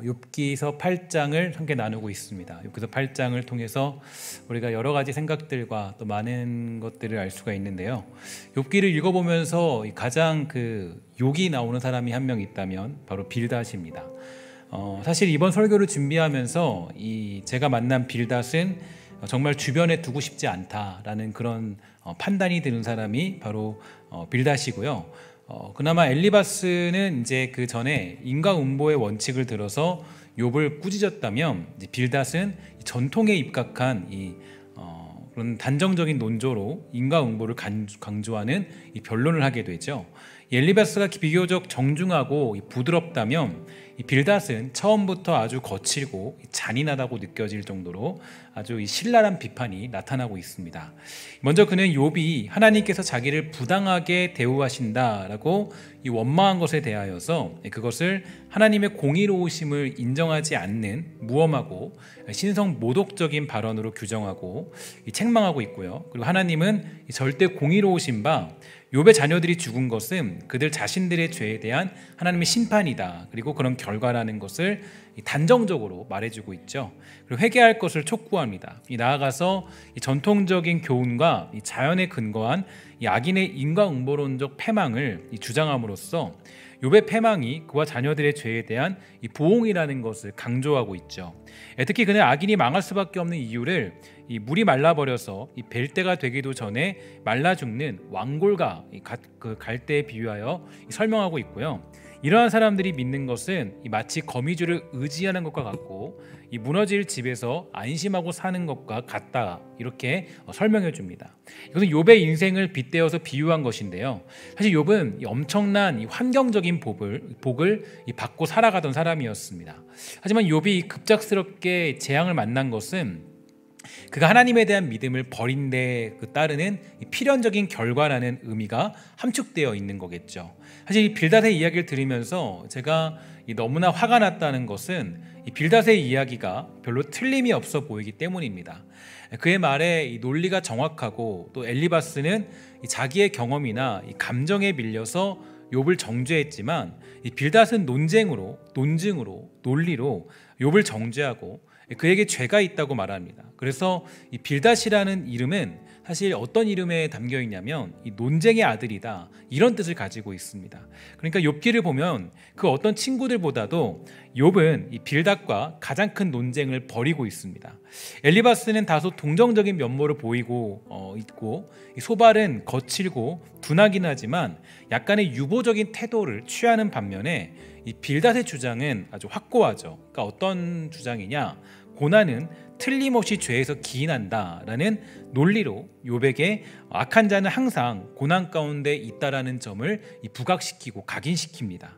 욥기서 8장을 함께 나누고 있습니다. 욥기서 8장을 통해서 우리가 여러 가지 생각들과 또 많은 것들을 알 수가 있는데요. 욥기를 읽어보면서 가장 욕이 나오는 사람이 한 명 있다면 바로 빌닷입니다. 사실 이번 설교를 준비하면서 제가 만난 빌닷은 정말 주변에 두고 싶지 않다라는 그런 판단이 드는 사람이 바로 빌닷이고요. 그나마 엘리바스는 이제 그 전에 인과응보의 원칙을 들어서 욥을 꾸짖었다면, 빌닷은 전통에 입각한 그런 단정적인 논조로 인과응보를 강조하는 이 변론을 하게 되죠. 엘리바스가 비교적 정중하고 부드럽다면, 이 빌닷은 처음부터 아주 거칠고 잔인하다고 느껴질 정도로 아주 신랄한 비판이 나타나고 있습니다. 먼저 그는 욥이 하나님께서 자기를 부당하게 대우하신다라고 원망한 것에 대하여서 그것을 하나님의 공의로우심을 인정하지 않는 무엄하고 신성 모독적인 발언으로 규정하고 책망하고 있고요. 그리고 하나님은 절대 공의로우신 바 욥의 자녀들이 죽은 것은 그들 자신들의 죄에 대한 하나님의 심판이다, 그리고 그런 결과라는 것을 단정적으로 말해주고 있죠. 그리고 회개할 것을 촉구합니다. 나아가서 전통적인 교훈과 자연에 근거한 악인의 인과응보론적 패망을 주장함으로써 욥의 패망이 그와 자녀들의 죄에 대한 보응이라는 것을 강조하고 있죠. 특히 그는 악인이 망할 수밖에 없는 이유를 물이 말라버려서 벨 때가 되기도 전에 말라 죽는 왕골과 갈대에 비유하여 설명하고 있고요. 이러한 사람들이 믿는 것은 마치 거미줄을 의지하는 것과 같고 무너질 집에서 안심하고 사는 것과 같다, 이렇게 설명해 줍니다. 이것은 욥의 인생을 빗대어서 비유한 것인데요. 사실 욥은 엄청난 환경적인 복을 받고 살아가던 사람이었습니다. 하지만 욥이 급작스럽게 재앙을 만난 것은 그가 하나님에 대한 믿음을 버린 데 따르는 필연적인 결과라는 의미가 함축되어 있는 거겠죠. 사실 이 빌닷의 이야기를 들으면서 제가 너무나 화가 났다는 것은 이 빌닷의 이야기가 별로 틀림이 없어 보이기 때문입니다. 그의 말에 논리가 정확하고, 또 엘리바스는 자기의 경험이나 감정에 밀려서 욥을 정죄했지만, 이 빌닷은 논증으로 논리로 욥을 정죄하고 그에게 죄가 있다고 말합니다. 그래서 이 빌닷이라는 이름은 사실 어떤 이름에 담겨 있냐면 이 논쟁의 아들이다, 이런 뜻을 가지고 있습니다. 그러니까 욥기를 보면 그 어떤 친구들보다도 욥은 이 빌닷과 가장 큰 논쟁을 벌이고 있습니다. 엘리바스는 다소 동정적인 면모를 보이고 있고, 소발은 거칠고 둔하긴 하지만 약간의 유보적인 태도를 취하는 반면에 이 빌닷의 주장은 아주 확고하죠. 그러니까 어떤 주장이냐? 고난은 틀림없이 죄에서 기인한다라는 논리로 욥에게 악한 자는 항상 고난 가운데 있다라는 점을 부각시키고 각인시킵니다.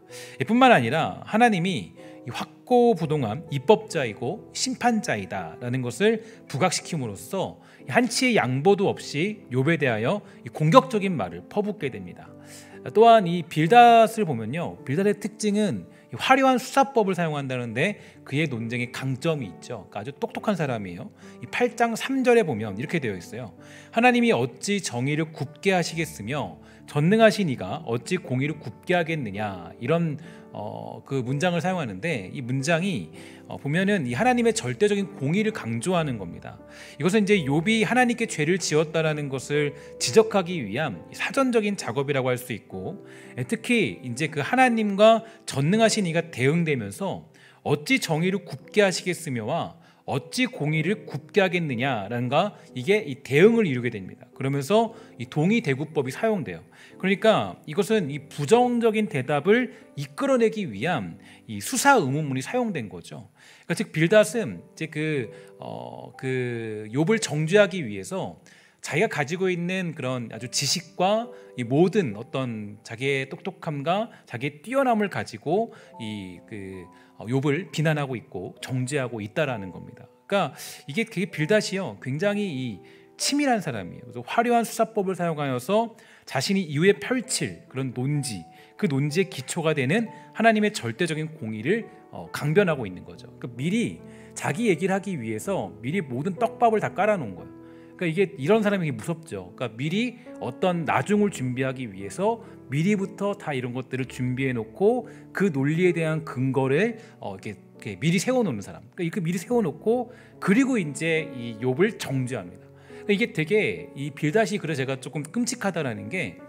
뿐만 아니라 하나님이 확고부동한 입법자이고 심판자이다라는 것을 부각시킴으로써 한치의 양보도 없이 욥에 대하여 공격적인 말을 퍼붓게 됩니다. 또한 이 빌닷을 보면요, 빌닷의 특징은 화려한 수사법을 사용한다는데 그의 논쟁에 강점이 있죠. 그러니까 아주 똑똑한 사람이에요. 이 8장 3절에 보면 이렇게 되어 있어요. 하나님이 어찌 정의를 굽게 하시겠으며 전능하신 이가 어찌 공의를 굽게 하겠느냐, 이런 그 문장을 사용하는데, 이 문장이 보면은 이 하나님의 절대적인 공의를 강조하는 겁니다. 이것은 이제 욥이 하나님께 죄를 지었다라는 것을 지적하기 위한 사전적인 작업이라고 할 수 있고, 특히 이제 그 하나님과 전능하신 이가 대응되면서 어찌 정의를 굽게 하시겠으며와 어찌 공의를 굽게 하겠느냐라는가, 이게 이 대응을 이루게 됩니다. 그러면서 이 동의대구법이 사용돼요. 그러니까 이것은 이 부정적인 대답을 이끌어내기 위한 이 수사 의문문이 사용된 거죠. 그러니까 즉 빌닷은 이제 그 욥을 정죄하기 위해서 자기가 가지고 있는 그런 아주 지식과 이 모든 어떤 자기의 똑똑함과 자기의 뛰어남을 가지고 욥을 비난하고 있고 정죄하고 있다라는 겁니다. 그러니까 이게 빌닷이요, 굉장히 치밀한 사람이에요. 그래서 화려한 수사법을 사용하여서 자신이 이후에 펼칠 그런 논지, 그 논지의 기초가 되는 하나님의 절대적인 공의를 강변하고 있는 거죠. 그러니까 미리 자기 얘기를 하기 위해서 미리 모든 떡밥을 다 깔아놓은 거예요. 그러니까 이게 이런 사람이 무섭죠. 그러니까 미리 어떤 나중을 준비하기 위해서 미리부터 다 이런 것들을 준비해 놓고 그 논리에 대한 근거를 이렇게 미리 세워놓는 사람. 그러니까 이렇게 미리 세워놓고 그리고 이제 이 욥을 정죄합니다. 그러니까 이게 되게 이 빌닷이 그래 제가 조금 끔찍하다라는 게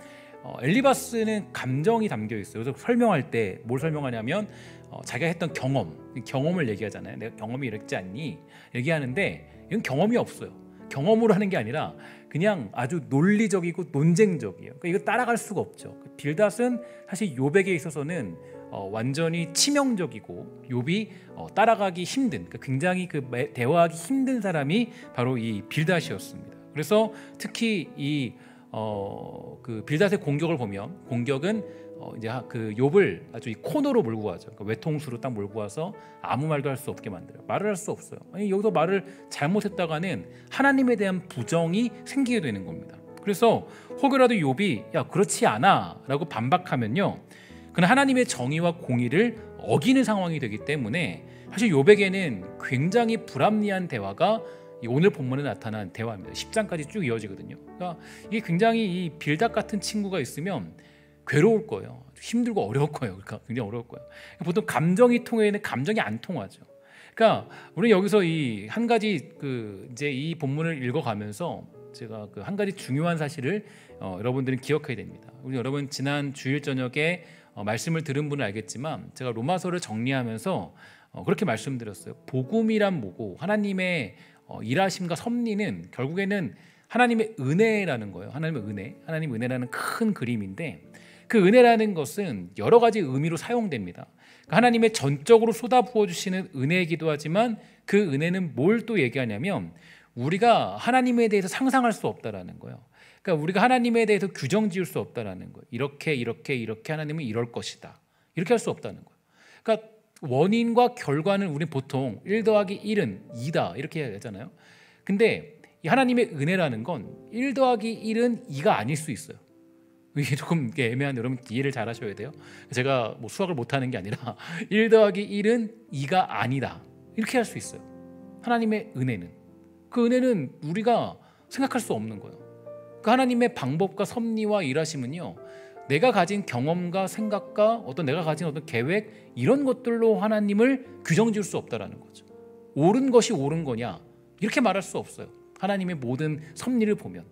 엘리바스는 감정이 담겨 있어요. 그래서 설명할 때 뭘 설명하냐면 자기가 했던 경험을 얘기하잖아요. 내가 경험이 이랬지 않니? 얘기하는데 이건 경험이 없어요. 경험으로 하는 게 아니라 그냥 아주 논리적이고 논쟁적이에요. 그러니까 이거 따라갈 수가 없죠. 빌닷은 사실 욥에게 있어서는 완전히 치명적이고 욥이 따라가기 힘든, 그러니까 굉장히 대화하기 힘든 사람이 바로 이 빌닷이었습니다. 그래서 특히 그 빌닷의 공격을 보면 공격은 이제 그 욥을 아주 이 코너로 몰고 가죠. 그러니까 외통수로 딱 몰고 와서 아무 말도 할 수 없게 만들어요. 말을 할 수 없어요. 아니 여기서 말을 잘못했다가는 하나님에 대한 부정이 생기게 되는 겁니다. 그래서 혹여라도 욥이 야 그렇지 않아라고 반박하면요, 그는 하나님의 정의와 공의를 어기는 상황이 되기 때문에 사실 욥에게는 굉장히 불합리한 대화가 오늘 본문에 나타난 대화입니다. 10장까지 쭉 이어지거든요. 그러니까 이게 굉장히 이 빌닷 같은 친구가 있으면 괴로울 거예요. 힘들고 어려울 거예요. 그러니까 굉장히 어려울 거예요. 보통 감정이 통해는 감정이 안 통하죠. 그러니까 우리 여기서 이 한 가지 이제 이 본문을 읽어가면서 제가 그 한 가지 중요한 사실을 여러분들은 기억해야 됩니다. 우리 여러분 지난 주일 저녁에 말씀을 들은 분은 알겠지만 제가 로마서를 정리하면서 그렇게 말씀드렸어요. 복음이란 뭐고 하나님의 일하심과 섭리는 결국에는 하나님의 은혜라는 거예요. 하나님의 은혜라는 큰 그림인데 그 은혜라는 것은 여러 가지 의미로 사용됩니다. 하나님의 전적으로 쏟아부어 주시는 은혜이기도 하지만 그 은혜는 뭘 또 얘기하냐면 우리가 하나님에 대해서 상상할 수 없다라는 거예요. 그러니까 우리가 하나님에 대해서 규정 지을 수 없다라는 거예요. 이렇게 하나님은 이럴 것이다. 이렇게 할 수 없다는 거예요. 그러니까 원인과 결과는 우리 보통 1 더하기 1은 2다 이렇게 하잖아요. 근데 이 하나님의 은혜라는 건 1 더하기 1은 2가 아닐 수 있어요. 이게 조금 애매한, 여러분 이해를 잘 하셔야 돼요. 제가 뭐 수학을 못하는 게 아니라 1 더하기 1은 2가 아니다 이렇게 할 수 있어요. 하나님의 은혜는, 그 은혜는 우리가 생각할 수 없는 거예요. 그 하나님의 방법과 섭리와 일하심은요, 내가 가진 경험과 생각과 내가 가진 어떤 계획 이런 것들로 하나님을 규정 지을 수 없다라는 거죠. 옳은 것이 옳은 거냐 이렇게 말할 수 없어요. 하나님의 모든 섭리를 보면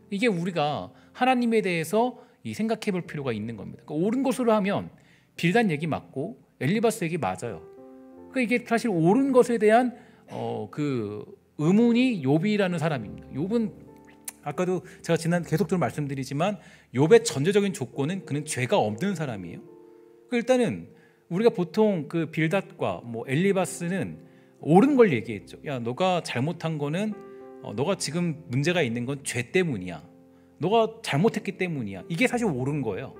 이게 우리가 하나님에 대해서 생각해 볼 필요가 있는 겁니다. 그러니까 옳은 것으로 하면 빌닷 얘기 맞고 엘리바스 얘기 맞아요. 그러니까 이게 사실 옳은 것에 대한 그 의문이 욥이라는 사람입니다. 욥은 아까도 제가 계속적으로 말씀드리지만 욥의 전제적인 조건은 그는 죄가 없는 사람이에요. 일단은 우리가 보통 그 빌닷과 엘리바스는 옳은 걸 얘기했죠. 야 너가 잘못한 거는 너가 지금 문제가 있는 건 죄 때문이야. 너가 잘못했기 때문이야. 이게 사실 옳은 거예요.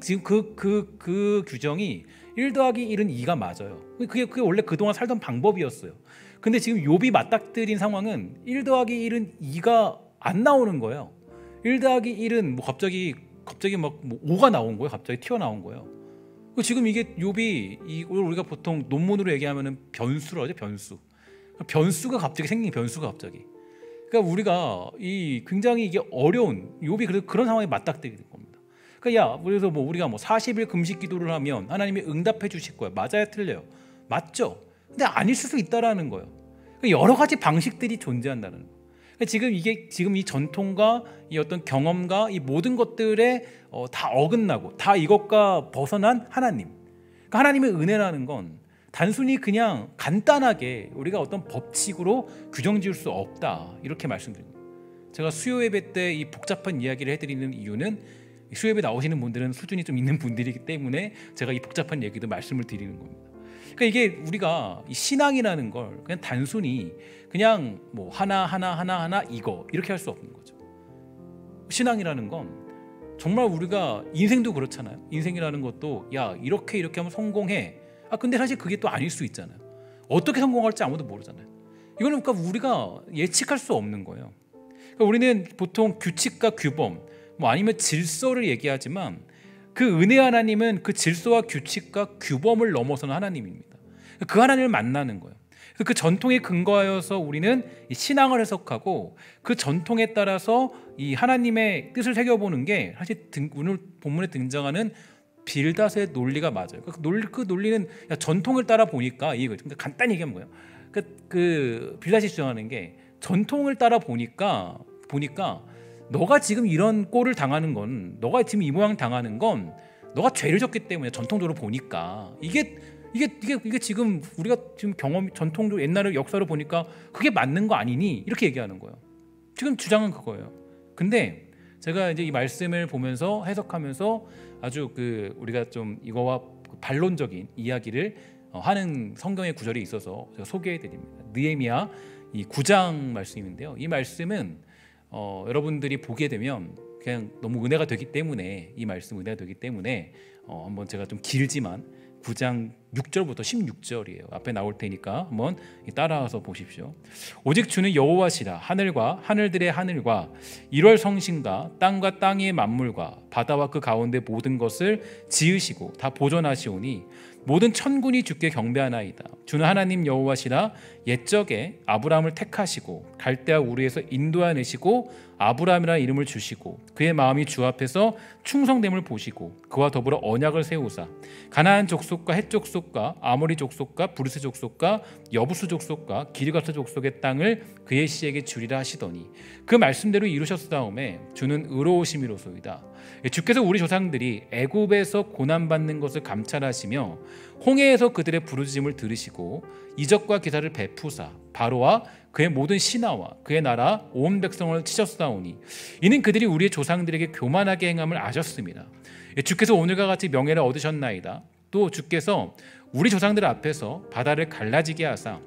지금 그 규정이 1 더하기 1은 2가 맞아요. 그게 원래 그동안 살던 방법이었어요. 근데 지금 욥이 맞닥뜨린 상황은 1 더하기 1은 2가 안 나오는 거예요. 1 더하기 1은 갑자기 막 5가 나온 거예요. 갑자기 튀어나온 거예요. 지금 이게 욥이 우리가 보통 논문으로 얘기하면은 변수라고 하죠. 변수가 갑자기 생긴, 변수가 갑자기. 그러니까 우리가 굉장히 이게 어려운, 욥이 그런 상황에 맞닥뜨리는 겁니다. 그러니까 그래서 우리가 40일 금식 기도를 하면 하나님이 응답해 주실 거예요. 맞아요, 틀려요? 맞죠. 근데 아닐 수도 있다라는 거예요. 그러니까 여러 가지 방식들이 존재한다는 거예요. 그러니까 지금 이 전통과 이 어떤 경험과 이 모든 것들에 다 어긋나고 다 이것과 벗어난 하나님. 그러니까 하나님의 은혜라는 건 단순히 그냥 간단하게 우리가 어떤 법칙으로 규정 지을 수 없다 이렇게 말씀드립니다. 제가 수요 예배 때 이 복잡한 이야기를 해드리는 이유는 수요 예배 나오시는 분들은 수준이 좀 있는 분들이기 때문에 제가 이 복잡한 얘기도 말씀을 드리는 겁니다. 그러니까 이게 우리가 이 신앙이라는 걸 그냥 단순히 그냥 하나 이거 이렇게 할 수 없는 거죠. 신앙이라는 건 정말 우리가 인생도 그렇잖아요. 인생이라는 것도 이렇게 하면 성공해. 근데 사실 그게 또 아닐 수 있잖아요. 어떻게 성공할지 아무도 모르잖아요. 이거는 그러니까 우리가 예측할 수 없는 거예요. 그러니까 우리는 보통 규칙과 규범, 아니면 질서를 얘기하지만 그 은혜 하나님은 그 질서와 규칙과 규범을 넘어서는 하나님입니다. 그 하나님을 만나는 거예요. 그 전통에 근거하여서 우리는 신앙을 해석하고 그 전통에 따라서 이 하나님의 뜻을 새겨보는 게 사실 오늘 본문에 등장하는 빌닷의 논리가 맞아요. 그 논리는 전통을 따라 보니까 이거죠. 그러니까 간단히 얘기하면 뭐예요? 그 빌닷이 주장하는 게 전통을 따라 보니까 너가 지금 이런 꼴을 당하는 건, 너가 지금 이 모양 당하는 건 너가 죄를 졌기 때문에 전통적으로 보니까 이게 지금 우리가 지금 전통적으로 옛날의 역사로 보니까 그게 맞는 거 아니니? 이렇게 얘기하는 거예요. 지금 주장은 그거예요. 근데 제가 이제 이 말씀을 보면서 해석하면서 아주 우리가 좀 이거와 반론적인 이야기를 하는 성경의 구절이 있어서 제가 소개해드립니다. 느헤미야 이 9장 말씀인데요. 이 말씀은 여러분들이 보게 되면 그냥 너무 은혜가 되기 때문에, 이 말씀 은혜가 되기 때문에 한번 제가 좀 길지만 9장 6절부터 16절이에요. 앞에 나올 테니까 한번 따라와서 보십시오. 오직 주는 여호와시라. 하늘과 하늘들의 하늘과 일월 성신과 땅과 땅의 만물과 바다와 그 가운데 모든 것을 지으시고 다 보존하시오니 모든 천군이 주께 경배하나이다. 주는 하나님 여호와시라. 옛적에 아브라함을 택하시고 갈대아 우르에서 인도하내시고 아브라함이라는 이름을 주시고 그의 마음이 주 앞에서 충성됨을 보시고 그와 더불어 언약을 세우사 가나안 족속과 헷 족속과 아모리 족속과 브리스 족속과 여부수 족속과 기르가스 족속의 땅을 그의 씨에게 주리라 하시더니 그 말씀대로 이루셨사오매 주는 의로우심이로소이다. 주께서 우리 조상들이 애굽에서 고난받는 것을 감찰하시며 홍해에서 그들의 부르짖음을 들으시고 이적과 기사를 베푸사 바로와 그의 모든 신하와 그의 나라 온 백성을 치셨사오니 이는 그들이 우리의 조상들에게 교만하게 행함을 아셨습니다. 주께서 오늘과 같이 명예를 얻으셨나이다. 또 주께서 우리 조상들 앞에서 바다를 갈라지게 하사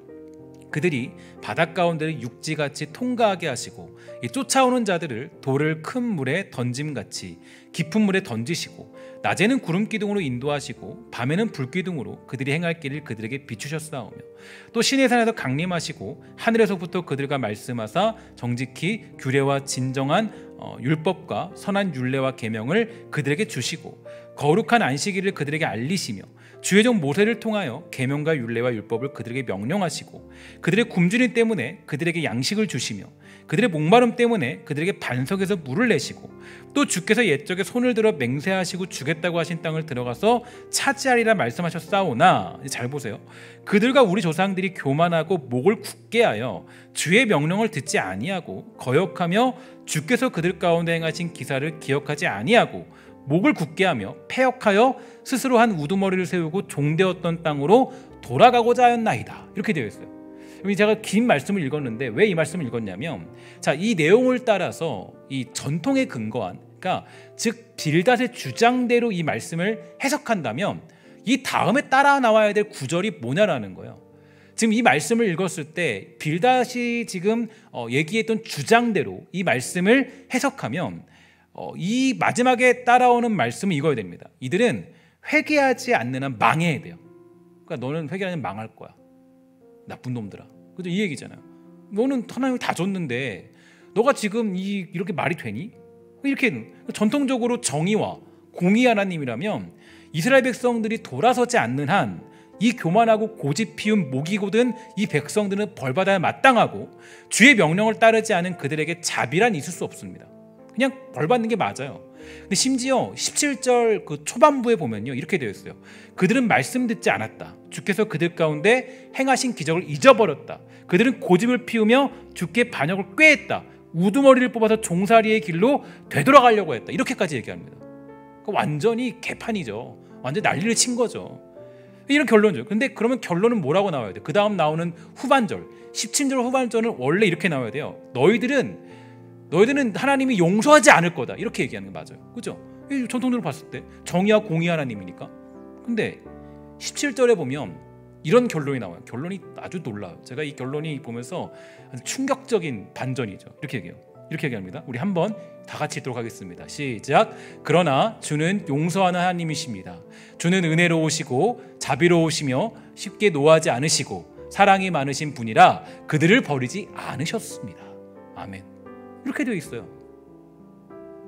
그들이 바닷 가운데를 육지같이 통과하게 하시고 쫓아오는 자들을 돌을 큰 물에 던짐같이 깊은 물에 던지시고 낮에는 구름 기둥으로 인도하시고 밤에는 불 기둥으로 그들이 행할 길을 그들에게 비추셨사오며 또 시내 산에서 강림하시고 하늘에서부터 그들과 말씀하사 정직히 규례와 진정한 율법과 선한 율례와 계명을 그들에게 주시고 거룩한 안식일을 그들에게 알리시며 주의 종 모세를 통하여 계명과 율례와 율법을 그들에게 명령하시고 그들의 굶주림 때문에 그들에게 양식을 주시며 그들의 목마름 때문에 그들에게 반석에서 물을 내시고 또 주께서 옛적에 손을 들어 맹세하시고 주겠다고 하신 땅을 들어가서 차지하리라 말씀하셨사오나 잘 보세요. 그들과 우리 조상들이 교만하고 목을 굳게 하여 주의 명령을 듣지 아니하고 거역하며 주께서 그들 가운데 행하신 기사를 기억하지 아니하고 목을 굳게 하며 패역하여 스스로 한 우두머리를 세우고 종되었던 땅으로 돌아가고자 하였나이다. 이렇게 되어 있어요. 제가 긴 말씀을 읽었는데 왜 이 말씀을 읽었냐면 이 내용을 따라서 이 전통에 근거한, 그러니까 즉 빌닷의 주장대로 이 말씀을 해석한다면 이 다음에 따라 나와야 될 구절이 뭐냐라는 거예요. 지금 이 말씀을 읽었을 때 빌닷이 지금 얘기했던 주장대로 이 말씀을 해석하면 이 마지막에 따라오는 말씀은 이거야 됩니다. 이들은 회개하지 않는 한 망해야 돼요. 그러니까 너는 회개하면 망할 거야. 나쁜 놈들아. 그죠? 이 얘기잖아요. 너는 하나님을 다 줬는데 너가 지금 이렇게 말이 되니? 이렇게 전통적으로 정의와 공의 하나님이라면 이스라엘 백성들이 돌아서지 않는 한 이 교만하고 고집 피운 목이 곧은 이 백성들은 벌받아야 마땅하고 주의 명령을 따르지 않은 그들에게 자비란 있을 수 없습니다. 그냥 벌받는 게 맞아요. 근데 심지어 17절 그 초반부에 보면요 이렇게 되어 있어요. 그들은 말씀 듣지 않았다. 주께서 그들 가운데 행하신 기적을 잊어버렸다. 그들은 고집을 피우며 주께 반역을 꾀했다. 우두머리를 뽑아서 종살이의 길로 되돌아가려고 했다. 이렇게까지 얘기합니다. 완전히 개판이죠. 완전히 난리를 친 거죠. 이런 결론이죠. 근데 그러면 결론은 뭐라고 나와야 돼요? 그 다음 나오는 후반절 17절 후반절은 원래 이렇게 나와야 돼요. 너희들은 하나님이 용서하지 않을 거다. 이렇게 얘기하는 게 맞아요. 그죠? 전통적으로 봤을 때 정의와 공의 하나님이니까. 근데 17절에 보면 이런 결론이 나와요. 결론이 아주 놀라요. 제가 이 결론이 보면서 아주 충격적인 반전이죠. 이렇게 얘기해요. 이렇게 얘기합니다. 우리 한번 다 같이 읽도록 하겠습니다. 시작. 그러나 주는 용서하는 하나님이십니다. 주는 은혜로우시고 자비로우시며 쉽게 노하지 않으시고 사랑이 많으신 분이라 그들을 버리지 않으셨습니다. 아멘. 이렇게 되어 있어요.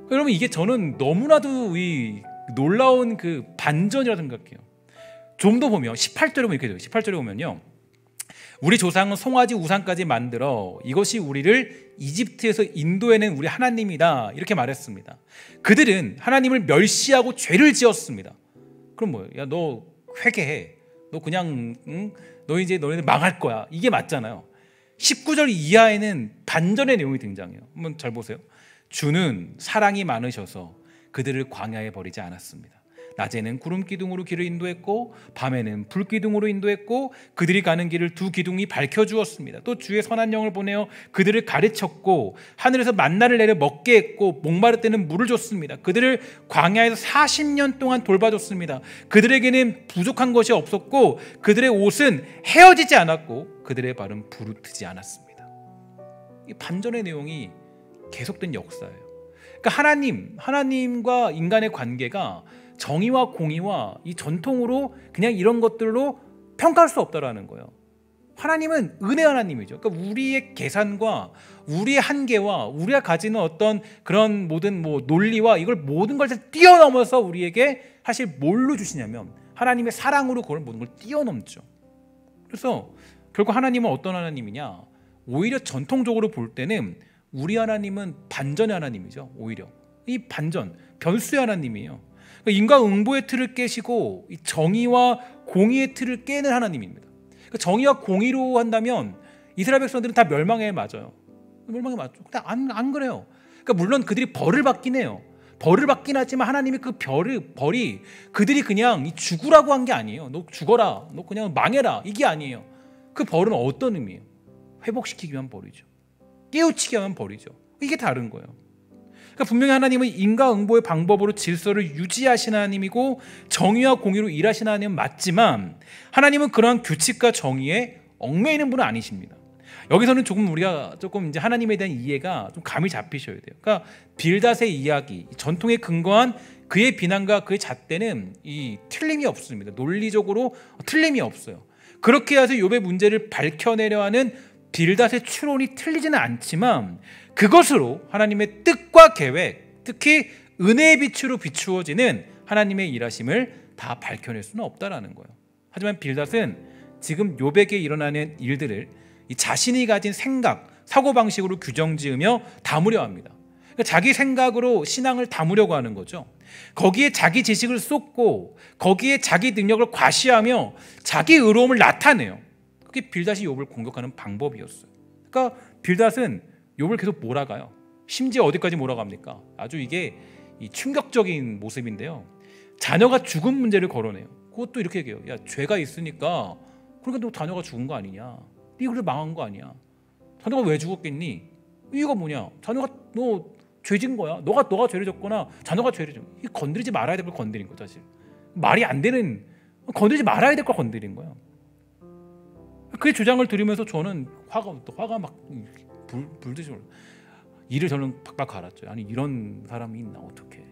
여러분 이게 저는 너무나도 이 놀라운 그 반전이라 생각해요. 좀 더 보면 18절에 보면 이렇게 돼요. 18절에 보면요 우리 조상은 송아지 우상까지 만들어 이것이 우리를 이집트에서 인도해낸 우리 하나님이다 이렇게 말했습니다. 그들은 하나님을 멸시하고 죄를 지었습니다. 그럼 뭐예요? 야, 너 회개해. 너 그냥 너 이제 너희들 망할 거야. 이게 맞잖아요. 19절 이하에는 반전의 내용이 등장해요. 한번 잘 보세요. 주는 사랑이 많으셔서 그들을 광야에 버리지 않았습니다. 낮에는 구름 기둥으로 길을 인도했고 밤에는 불 기둥으로 인도했고 그들이 가는 길을 두 기둥이 밝혀주었습니다. 또 주의 선한 영을 보내어 그들을 가르쳤고 하늘에서 만나를 내려 먹게 했고 목마를 때는 물을 줬습니다. 그들을 광야에서 40년 동안 돌봐줬습니다. 그들에게는 부족한 것이 없었고 그들의 옷은 헤어지지 않았고 그들의 발은 부르트지 않았습니다. 이 반전의 내용이 계속된 역사예요. 그러니까 하나님과 인간의 관계가 정의와 공의와 이 전통으로 그냥 이런 것들로 평가할 수 없다라는 거예요. 하나님은 은혜 하나님이죠. 그러니까 우리의 계산과 우리의 한계와 우리가 가지는 어떤 그런 모든 논리와 이걸 모든 걸 뛰어넘어서 우리에게 사실 뭘로 주시냐면 하나님의 사랑으로 그걸 모든 걸 뛰어넘죠. 그래서 결국 하나님은 어떤 하나님이냐? 오히려 전통적으로 볼 때는 우리 하나님은 반전의 하나님이죠. 오히려 이 반전, 변수의 하나님이에요. 인과응보의 틀을 깨시고 이 정의와 공의의 틀을 깨는 하나님입니다. 그러니까 정의와 공의로 한다면 이스라엘 백성들은 다 멸망에 맞아요. 멸망에 맞죠. 근데 안 그래요. 그러니까 물론 그들이 벌을 받긴 해요. 벌을 받긴 하지만 하나님이 그 벌이 그들이 그냥 죽으라고 한 게 아니에요. 너 죽어라, 너 그냥 망해라, 이게 아니에요. 그 벌은 어떤 의미예요? 회복시키기 위한 벌이죠. 깨우치기 위한 벌이죠. 이게 다른 거예요. 그러니까 분명히 하나님은 인과응보의 방법으로 질서를 유지하시는 하나님이고 정의와 공의로 일하시는 하나님은 맞지만 하나님은 그러한 규칙과 정의에 얽매이는 분은 아니십니다. 여기서는 우리가 조금 이제 하나님에 대한 이해가 좀 감이 잡히셔야 돼요. 그러니까 빌닷의 이야기, 전통에 근거한 그의 비난과 그의 잣대는 이 틀림이 없습니다. 논리적으로 틀림이 없어요. 그렇게 해서 욥의 문제를 밝혀내려 하는 빌닷의 추론이 틀리지는 않지만 그것으로 하나님의 뜻과 계획, 특히 은혜의 빛으로 비추어지는 하나님의 일하심을 다 밝혀낼 수는 없다라는 거예요. 하지만 빌닷은 지금 욥에게 일어나는 일들을 이 자신이 가진 생각, 사고방식으로 규정지으며 담으려 합니다. 그러니까 자기 생각으로 신앙을 담으려고 하는 거죠. 거기에 자기 지식을 쏟고 거기에 자기 능력을 과시하며 자기 의로움을 나타내요. 그게 빌닷이 욥을 공격하는 방법이었어요. 그러니까 빌닷은 욥을 계속 몰아가요. 심지어 어디까지 몰아갑니까? 아주 이게 이 충격적인 모습인데요. 자녀가 죽은 문제를 거론해요. 그것도 이렇게 얘기해요. 야, 죄가 있으니까 그러니까 너 자녀가 죽은 거 아니냐? 네 그래 망한 거 아니야? 자녀가 왜 죽었겠니? 이유가 뭐냐? 자녀가 너 죄진 거야. 너가 죄를 졌거나 자녀가 죄를 졌. 이 건드리지 말아야 될 걸 건드린 거 사실. 말이 안 되는 건드리지 말아야 될 걸 건드린 거예요. 그의 주장을 들으면서 저는 화가 막 불듯이 이를 저는 박박 갈았죠. 아니 이런 사람이 있나 어떻게?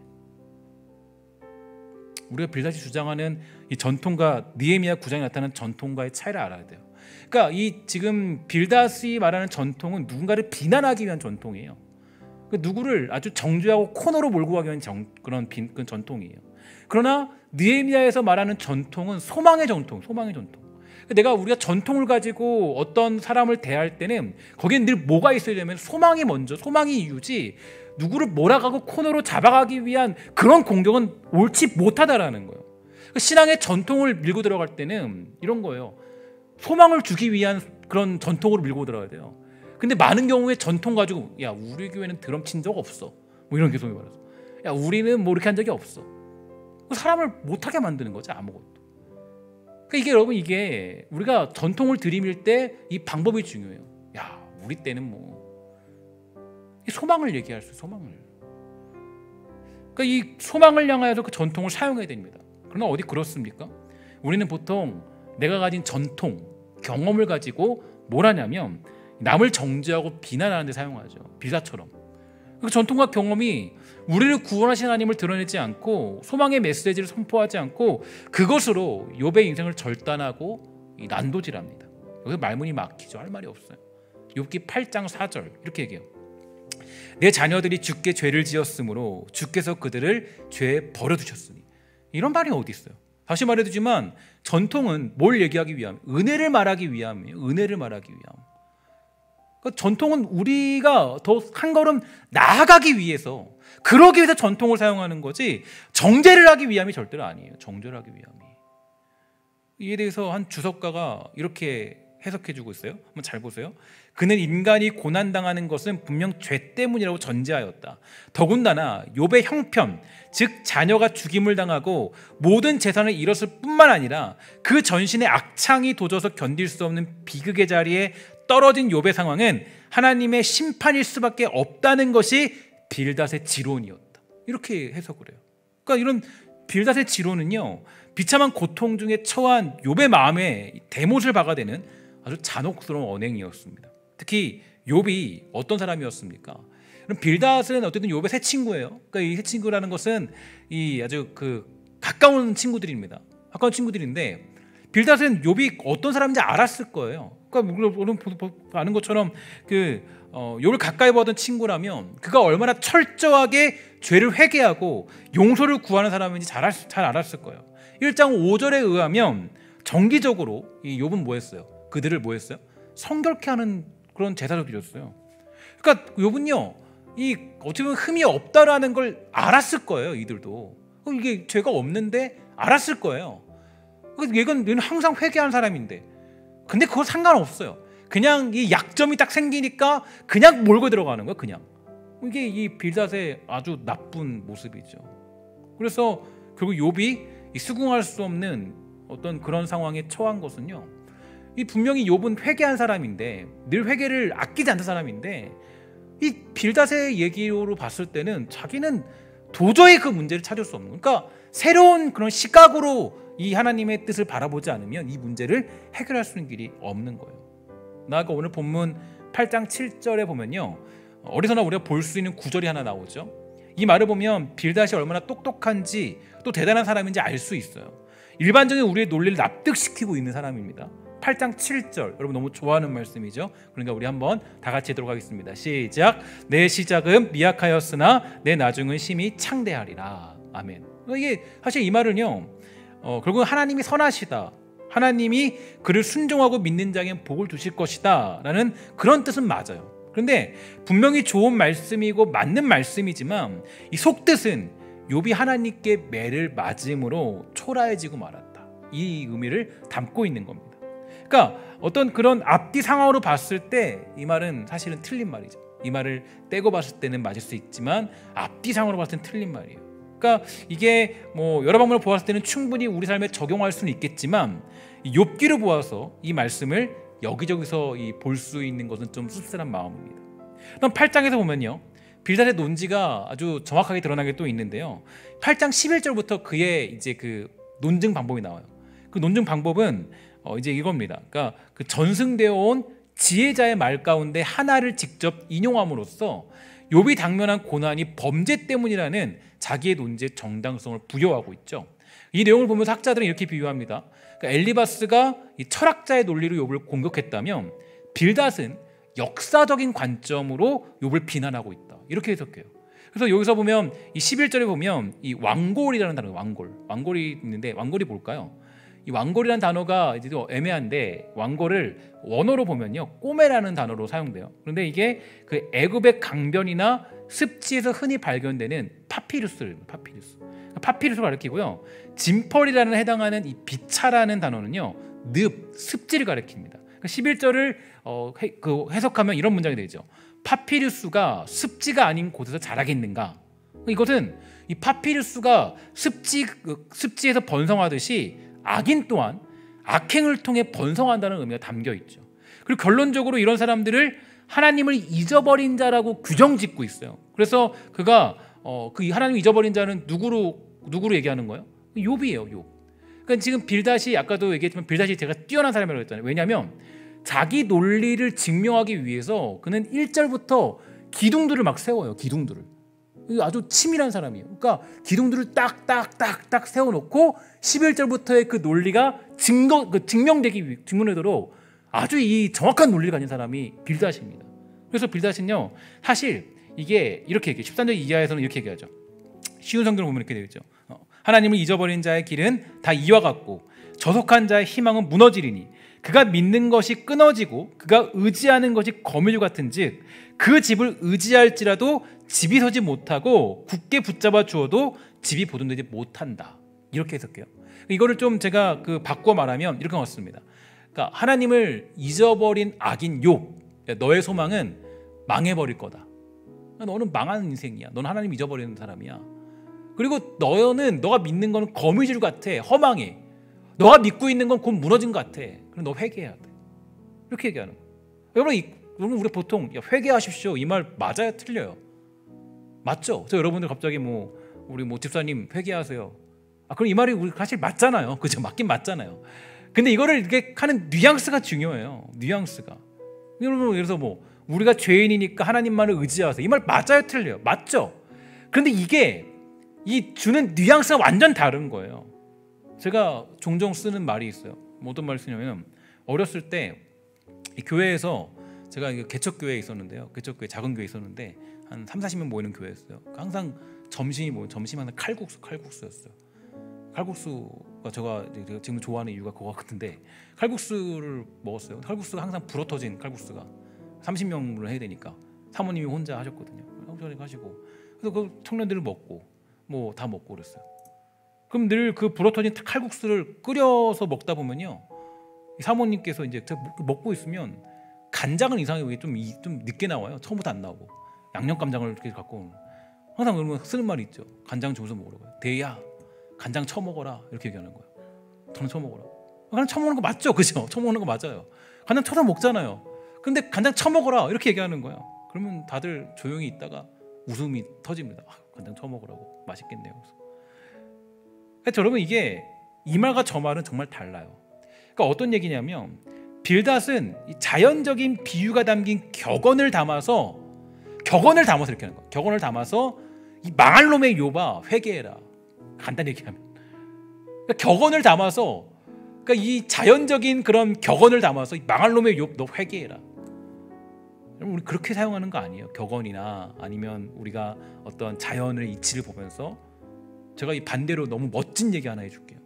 우리가 빌닷이 주장하는 이 전통과 느헤미야 9장에 나타나는 전통과의 차이를 알아야 돼요. 그러니까 이 지금 빌닷이 말하는 전통은 누군가를 비난하기 위한 전통이에요. 누구를 아주 정죄하고 코너로 몰고 가기 위한 그런 전통이에요. 그러나 느헤미야에서 말하는 전통은 소망의 전통. 우리가 전통을 가지고 어떤 사람을 대할 때는 거기에 늘 뭐가 있어야 되면 소망이 이유지 누구를 몰아가고 코너로 잡아가기 위한 그런 공격은 옳지 못하다라는 거예요. 신앙의 전통을 밀고 들어갈 때는 이런 거예요. 소망을 주기 위한 그런 전통으로 밀고 들어가야 돼요. 근데 많은 경우에 전통 가지고 야 우리 교회는 드럼 친 적 없어 이런 개성이 많아서 야 우리는 이렇게 한 적이 없어. 사람을 못하게 만드는 거죠. 아무것도. 그러니까 이게 여러분 이게 우리가 전통을 들이밀 때 이 방법이 중요해요. 야 우리 때는 소망을 얘기할 수 소망을. 그러니까 이 소망을 향하여서 그 전통을 사용해야 됩니다. 그러나 어디 그렇습니까? 우리는 보통 내가 가진 전통, 경험을 가지고 뭘 하냐면 남을 정죄하고 비난하는 데 사용하죠. 빌닷처럼. 그 전통과 경험이 우리를 구원하신 하나님을 드러내지 않고 소망의 메시지를 선포하지 않고 그것으로 욥의 인생을 절단하고 난도질합니다. 여기서 말문이 막히죠. 할 말이 없어요. 욥기 8장 4절 이렇게 얘기해요. 내 자녀들이 주께 죄를 지었으므로 주께서 그들을 죄에 버려두셨으니. 이런 말이 어디 있어요? 다시 말해두지만 전통은 뭘 얘기하기 위함? 은혜를 말하기 위함이에요. 은혜를 말하기 위함. 그러니까 전통은 우리가 더 한 걸음 나아가기 위해서, 그러기 위해서 전통을 사용하는 거지 정죄를 하기 위함이 절대로 아니에요. 정죄를 하기 위함이. 이에 대해서 한 주석가가 이렇게 해석해주고 있어요. 한번 잘 보세요. 그는 인간이 고난당하는 것은 분명 죄 때문이라고 전제하였다. 더군다나 욥의 형편, 즉 자녀가 죽임을 당하고 모든 재산을 잃었을 뿐만 아니라 그 전신의 악창이 도져서 견딜 수 없는 비극의 자리에 떨어진 욥의 상황은 하나님의 심판일 수밖에 없다는 것이 빌닷의 지론이었다. 이렇게 해석을 해요. 그러니까 이런 빌닷의 지론은요, 비참한 고통 중에 처한 욥의 마음에 대못을 박아대는 아주 잔혹스러운 언행이었습니다. 특히 욥이 어떤 사람이었습니까? 그럼 빌닷은 어쨌든 욥의 새 친구예요. 그러니까 이 새 친구라는 것은 이 아주 그 가까운 친구들입니다. 가까운 친구들인데 빌닷은 욥이 어떤 사람인지 알았을 거예요. 그러니까 우리는 아는 것처럼 욥을 가까이 보던 친구라면 그가 얼마나 철저하게 죄를 회개하고 용서를 구하는 사람인지 잘 알았을 거예요. 1장 5절에 의하면 정기적으로 이 욥은 뭐 했어요? 그들을 뭐 했어요? 성결케 하는 그런 제사를 드렸어요. 그러니까 욥은요, 이 어떻게 보면 흠이 없다라는 걸 알았을 거예요. 이들도 이게 죄가 없는데 알았을 거예요. 얘는 항상 회개하는 사람인데, 근데 그거 상관없어요. 그냥 이 약점이 딱 생기니까 그냥 몰고 들어가는 거예요. 그냥 이게 이 빌닷의 아주 나쁜 모습이죠. 그래서 결국 욥이 이 수긍할 수 없는 어떤 그런 상황에 처한 것은요, 이 분명히 욥은 회개한 사람인데, 늘 회개를 아끼지 않는 사람인데, 이 빌닷의 얘기로 봤을 때는 자기는 도저히 그 문제를 찾을 수 없는, 그러니까 새로운 그런 시각으로 이 하나님의 뜻을 바라보지 않으면 이 문제를 해결할 수 있는 길이 없는 거예요. 나아가 오늘 본문 8장 7절에 보면요, 어디서나 우리가 볼 수 있는 구절이 하나 나오죠. 이 말을 보면 빌닷이 얼마나 똑똑한지 또 대단한 사람인지 알 수 있어요. 일반적인 우리의 논리를 납득시키고 있는 사람입니다. 8장 7절, 여러분 너무 좋아하는 말씀이죠. 그러니까 우리 한번 다 같이 하도록 하겠습니다. 시작. 내 시작은 미약하였으나 내 나중은 심히 창대하리라. 아멘. 이게 사실 이 말은요, 결국 하나님이 선하시다, 하나님이 그를 순종하고 믿는 자에게 복을 주실 것이다 라는 그런 뜻은 맞아요. 그런데 분명히 좋은 말씀이고 맞는 말씀이지만 이 속뜻은 욥이 하나님께 매를 맞음으로 초라해지고 말았다, 이 의미를 담고 있는 겁니다. 그러니까 어떤 그런 앞뒤 상황으로 봤을 때 이 말은 사실은 틀린 말이죠. 이 말을 떼고 봤을 때는 맞을 수 있지만 앞뒤 상황으로 봤을 때는 틀린 말이에요. 그러니까 이게 뭐 여러 방면으로 보았을 때는 충분히 우리 삶에 적용할 수는 있겠지만 욥기를 보아서 이 말씀을 여기저기서 볼 수 있는 것은 좀 씁쓸한 마음입니다. 그럼 8장에서 보면요, 빌닷의 논지가 아주 정확하게 드러나게 또 있는데요. 8장 11절부터 그의 이제 그 논증 방법이 나와요. 그 논증 방법은 이제 이겁니다. 그러니까 그 전승되어 온 지혜자의 말 가운데 하나를 직접 인용함으로써 욥이 당면한 고난이 범죄 때문이라는 자기의 논지의 정당성을 부여하고 있죠. 이 내용을 보면서 학자들은 이렇게 비유합니다. 그러니까 엘리바스가 이 철학자의 논리로 욥을 공격했다면 빌닷은 역사적인 관점으로 욥을 비난하고 있다, 이렇게 해석해요. 그래서 여기서 보면 이 11절에 보면 이 왕골이라는 단어, 왕골이 있는데 왕골이 뭘까요? 이 왕골이라는 단어가 이제 좀 애매한데 왕골을 원어로 보면요, 꼬메라는 단어로 사용돼요. 그런데 이게 그 애굽의 강변이나 습지에서 흔히 발견되는 파피루스를 가리키고요. 진펄이라는 해당하는 이 비차라는 단어는요, 습지를 가리킵니다. 그러니까 11절을 해석하면 이런 문장이 되죠. 파피루스가 습지가 아닌 곳에서 자라겠는가? 이것은 이 파피루스가 습지에서 번성하듯이 악인 또한 악행을 통해 번성한다는 의미가 담겨 있죠. 그리고 결론적으로 이런 사람들을 하나님을 잊어버린 자라고 규정짓고 있어요. 그래서 그가 그 하나님을 잊어버린 자는 누구로 얘기하는 거예요? 욥이에요, 욥. 그러니까 지금 빌닷이, 아까도 얘기했지만 빌닷이 제가 뛰어난 사람이라고 했잖아요. 왜냐하면 자기 논리를 증명하기 위해서 그는 1절부터 기둥들을 막 세워요. 기둥들을. 아주 치밀한 사람이에요. 그러니까 기둥들을 딱딱딱딱 세워놓고 11절부터의 그 논리가 증명되도록 아주 이 정확한 논리를 가진 사람이 빌닷입니다. 그래서 빌닷은요, 사실 이게 이렇게 얘기해요. 13절 이하에서는 이렇게 얘기하죠. 쉬운 성경을 보면 이렇게 되어 있죠. 하나님을 잊어버린 자의 길은 다 이와 같고 저속한 자의 희망은 무너지리니 그가 믿는 것이 끊어지고 그가 의지하는 것이 거미줄 같은즉 그 집을 의지할지라도 집이 서지 못하고 굳게 붙잡아 주어도 집이 보존되지 못한다. 이렇게 해석해요. 이거를 좀 제가 바꿔 말하면 이렇게 왔습니다. 그러니까 하나님을 잊어버린 악인 욥, 너의 소망은 망해버릴 거다. 너는 망하는 인생이야. 너는 하나님 잊어버리는 사람이야. 그리고 너는 너가 믿는 거는 거미줄 같아. 허망해. 너가 믿고 있는 건 곧 무너진 것 같아. 그럼 너 회개해야 돼. 이렇게 얘기하는 거예요. 여러분 우리 보통 회개하십시오. 이 말 맞아요? 틀려요? 맞죠? 그래서 여러분들 갑자기 우리 집사님 회개하세요. 그럼 이 말이 우리 사실 맞잖아요. 그죠? 맞긴 맞잖아요. 근데 이거를 이렇게 하는 뉘앙스가 중요해요. 뉘앙스가. 여러분 그래서 우리가 죄인이니까 하나님만을 의지하세요. 이 말 맞아요? 틀려요? 맞죠? 그런데 이게 이 주는 뉘앙스가 완전 다른 거예요. 제가 종종 쓰는 말이 있어요. 어떤 말을 쓰냐면 어렸을 때 이 교회에서 제가 개척교회에 있었는데요. 개척교회 작은 교회에 있었는데 한 30-40명 모이는 교회였어요. 항상 점심이 점심 하나 칼국수였어요. 칼국수가 제가 지금 좋아하는 이유가 그거 같은데 칼국수를 먹었어요. 칼국수가 항상 불어터진 칼국수가 30명을 해야 되니까 사모님이 혼자 하셨거든요. 혼자 하시고 그래서 그 청년들을 먹고 다 먹고 그랬어요. 그럼 늘 그 불어터진 칼국수를 끓여서 먹다 보면요, 사모님께서 이제 먹고 있으면 간장은 이상하게 좀 늦게 나와요. 처음부터 안 나오고 양념 간장을 이렇게 갖고 항상 그러면 쓰는 말이 있죠. 간장 주면서 먹으라고요. 대야 간장 쳐먹어라 이렇게 얘기하는 거예요. 저는 쳐먹어라. 간장 쳐먹는 거 맞죠, 그죠? 쳐먹는 거 맞아요. 간장 쳐서 먹잖아요. 근데 간장 쳐먹어라 이렇게 얘기하는 거예요. 그러면 다들 조용히 있다가 웃음이 터집니다. 간장 쳐먹으라고 맛있겠네요. 그래서 여러분 이게 이 말과 저 말은 정말 달라요. 그러니까 어떤 얘기냐면 빌닷은 자연적인 비유가 담긴 격언을 담아서 이렇게 하는 거예요. 격언을 담아서 이 망할 놈의 욥아 회개해라. 간단히 얘기하면 그러니까 격언을 담아서 그러니까 이 자연적인 그런 격언을 담아서 이 망할 놈의 욥 너 회개해라. 우리 그렇게 사용하는 거 아니에요. 격언이나 아니면 우리가 어떤 자연의 이치를 보면서 제가 이 반대로 너무 멋진 얘기 하나 해줄게요.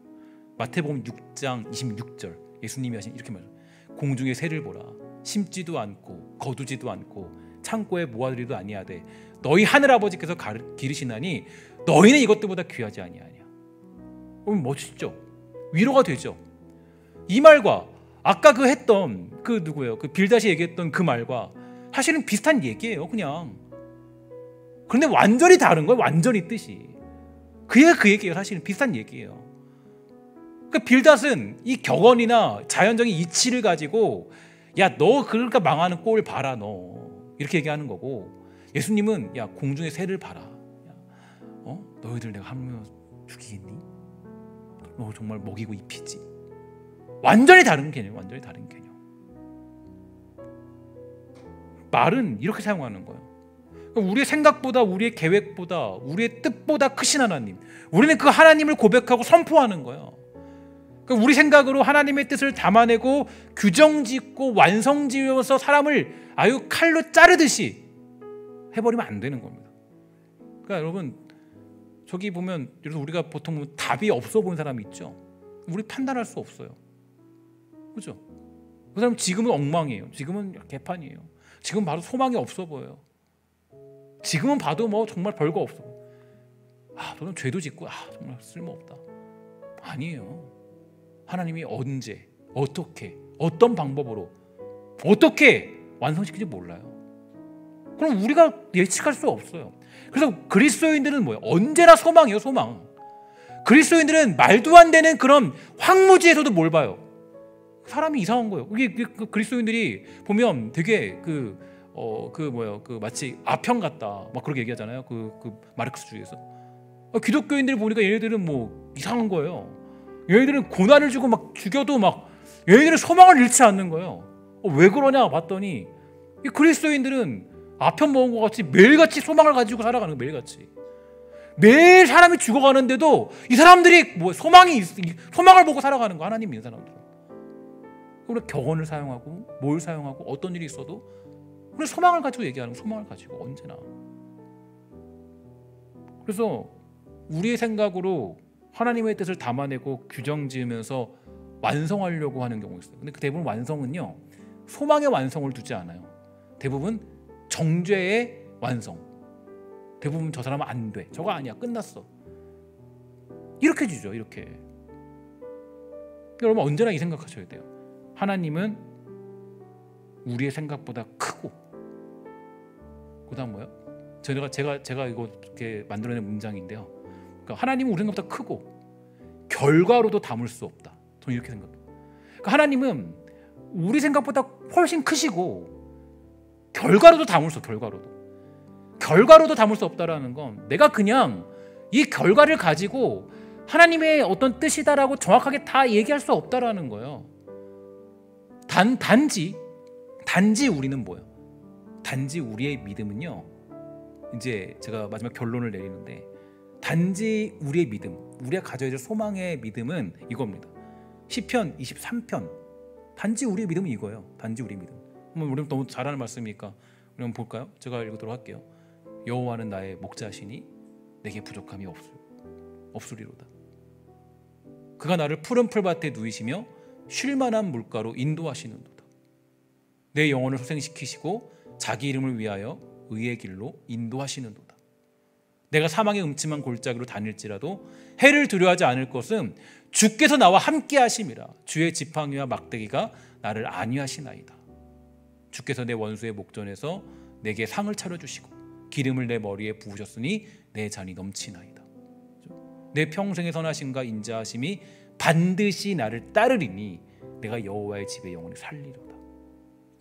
마태복음 6장 26절 예수님이 하신 이렇게 말해요. 공중의 새를 보라. 심지도 않고 거두지도 않고 창고에 모아두리도 아니하되 너희 하늘아버지께서 기르시나니 너희는 이것들보다 귀하지 아니하냐. 멋있죠? 위로가 되죠? 이 말과 아까 했던 누구예요? 빌닷이 얘기했던 그 말과 사실은 비슷한 얘기예요. 그냥. 그런데 완전히 다른 거예요. 완전히 뜻이. 그 얘기예요. 사실은 비슷한 얘기예요. 빌닷은 이 격언이나 자연적인 이치를 가지고 야 너 그러니까 망하는 꼴 봐라 너 이렇게 얘기하는 거고, 예수님은 야 공중의 새를 봐라. 너희들 내가 하물며 죽이겠니? 너 정말 먹이고 입히지. 완전히 다른 개념. 완전히 다른 개념. 말은 이렇게 사용하는 거예요. 우리의 생각보다 우리의 계획보다 우리의 뜻보다 크신 하나님, 우리는 그 하나님을 고백하고 선포하는 거예요. 우리 생각으로 하나님의 뜻을 담아내고 규정짓고 완성지어서 사람을 아유 칼로 자르듯이 해버리면 안 되는 겁니다. 그러니까 여러분 저기 보면 우리가 보통 답이 없어 보이는 사람이 있죠. 우리 판단할 수 없어요. 그죠? 그 사람 지금은 엉망이에요. 지금은 개판이에요. 지금 봐도 소망이 없어 보여요. 지금은 봐도 정말 별거 없어. 너는 죄도 짓고 정말 쓸모없다. 아니에요. 하나님이 언제, 어떻게, 어떤 방법으로, 어떻게 완성시킬지 몰라요. 그럼 우리가 예측할 수 없어요. 그래서 그리스도인들은 뭐예요? 언제나 소망이에요. 소망. 그리스도인들은 말도 안 되는 그런 황무지에서도 뭘 봐요? 사람이 이상한 거예요. 이게 그리스도인들이 보면 되게 마치 아편 같다 막 그렇게 얘기하잖아요. 마르크스주의에서. 기독교인들 보니까 얘네들은 이상한 거예요. 얘네들은 고난을 주고 막 죽여도 얘네들은 소망을 잃지 않는 거예요. 왜 그러냐 봤더니 이 그리스도인들은 아편 먹은 것 같이 매일같이 소망을 가지고 살아가는 거예요. 매일같이. 매일 사람이 죽어가는데도 이 사람들이 소망을 보고 살아가는 거. 하나님 믿는 사람들은. 우리 격언을 사용하고 뭘 사용하고 어떤 일이 있어도 우리 소망을 가지고 얘기하는 거. 소망을 가지고 언제나. 그래서 우리의 생각으로 하나님의 뜻을 담아내고 규정 지으면서 완성하려고 하는 경우가 있어요. 근데 그 대부분 완성은요, 소망의 완성을 두지 않아요. 대부분 정죄의 완성. 대부분 저 사람은 안 돼, 저거 아니야, 끝났어, 이렇게 주죠. 이렇게. 여러분 언제나 이 생각하셔야 돼요. 하나님은 우리의 생각보다 크고, 그다음 뭐요? 제가 이거 이렇게 만들어낸 문장인데요. 그러니까 하나님은 우리 생각보다 크고 결과로도 담을 수 없다. 저는 이렇게 생각해요. 그러니까 하나님은 우리 생각보다 훨씬 크시고 결과로도 담을 수, 결과로도 담을 수 없다라는 건 내가 그냥 이 결과를 가지고 하나님의 어떤 뜻이다라고 정확하게 다 얘기할 수 없다라는 거예요. 단지 우리는 뭐예요? 단지 우리의 믿음은요, 이제 제가 마지막 결론을 내리는데, 단지 우리의 믿음, 우리가 가져야 될 소망의 믿음은 이겁니다. 시편 23편, 단지 우리의 믿음은 이거예요. 단지 우리의 믿음. 우리 너무 잘하는 말씀이니까 우리 한번 볼까요? 제가 읽도록 할게요. 여호와는 나의 목자시니 내게 부족함이 없으리로다. 그가 나를 푸른 풀밭에 누이시며 쉴만한 물가로 인도하시는도다. 내 영혼을 소생시키시고 자기 이름을 위하여 의의 길로 인도하시는도다. 내가 사망의 음침한 골짜기로 다닐지라도 해를 두려워하지 않을 것은 주께서 나와 함께 하심이라. 주의 지팡이와 막대기가 나를 안위하시나이다. 주께서 내 원수의 목전에서 내게 상을 차려주시고 기름을 내 머리에 부으셨으니 내 잔이 넘치나이다. 내 평생의 선하심과 인자하심이 반드시 나를 따르리니 내가 여호와의 집에 영원히 살리로다.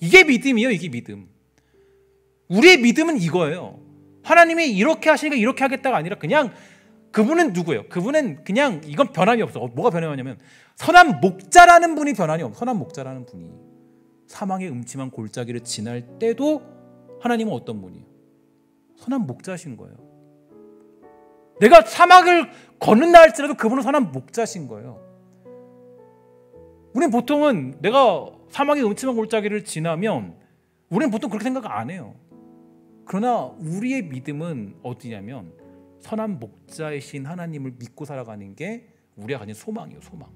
이게 믿음이에요. 이게 믿음. 우리의 믿음은 이거예요. 하나님이 이렇게 하시니까 이렇게 하겠다가 아니라 그냥 그분은 누구예요? 그분은 그냥 이건 변함이 없어. 뭐가 변함이냐면 선한 목자라는 분이 변함이 없어. 선한 목자라는 분이 사망의 음침한 골짜기를 지날 때도 하나님은 어떤 분이에요? 선한 목자신 거예요. 내가 사막을 걷는다 할지라도 그분은 선한 목자신 거예요. 우리는 보통은 내가 사막의 음침한 골짜기를 지나면 우리는 보통 그렇게 생각 안 해요. 그러나 우리의 믿음은 어디냐면 선한 목자이신 하나님을 믿고 살아가는 게 우리가 가진 소망이에요. 소망.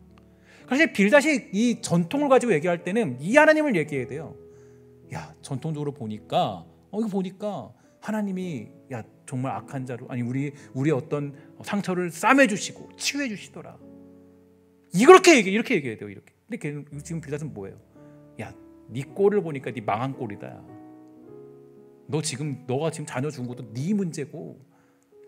사실 빌닷이 이 전통을 가지고 얘기할 때는 이 하나님을 얘기해야 돼요. 야, 전통적으로 보니까 이거 보니까 하나님이 야 정말 악한 자로, 아니 우리의 어떤 상처를 싸매 주시고 치유해 주시더라. 이렇게 얘기해야 돼요. 이렇게. 근데 지금 빌닷은 뭐예요? 야, 네 꼴을 보니까 네 망한 꼴이다. 너가 지금 자녀 준 것도 네 문제고,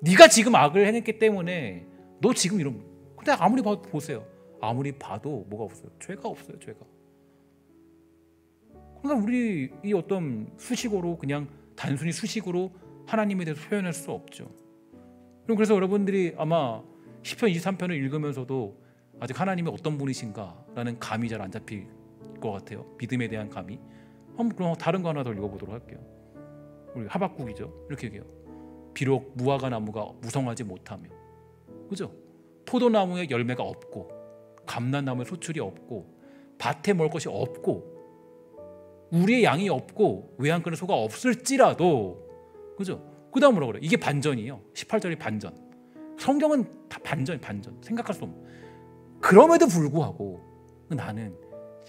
네가 지금 악을 해냈기 때문에 너 지금 이런. 근데 아무리 봐도 보세요. 아무리 봐도 뭐가 없어요? 죄가 없어요. 죄가. 그러니까 우리 이 어떤 수식어로 그냥 단순히 수식으로 하나님에 대해서 표현할 수 없죠. 그래서 여러분들이 아마 시편 23편을 읽으면서도 아직 하나님이 어떤 분이신가라는 감이 잘 안 잡힐 것 같아요. 믿음에 대한 감이. 그럼 다른 거 하나 더 읽어보도록 할게요. 우리 하박국이죠. 이렇게 얘기해요. 비록 무화과 나무가 무성하지 못하며, 그죠? 포도나무에 열매가 없고, 감람나무에 소출이 없고, 밭에 먹을 것이 없고, 우리의 양이 없고, 외양간에 소가 없을지라도, 그죠? 그 다음 뭐라고 그래요? 이게 반전이에요. 18절이 반전. 성경은 다 반전. 생각할 수 없는. 그럼에도 불구하고 나는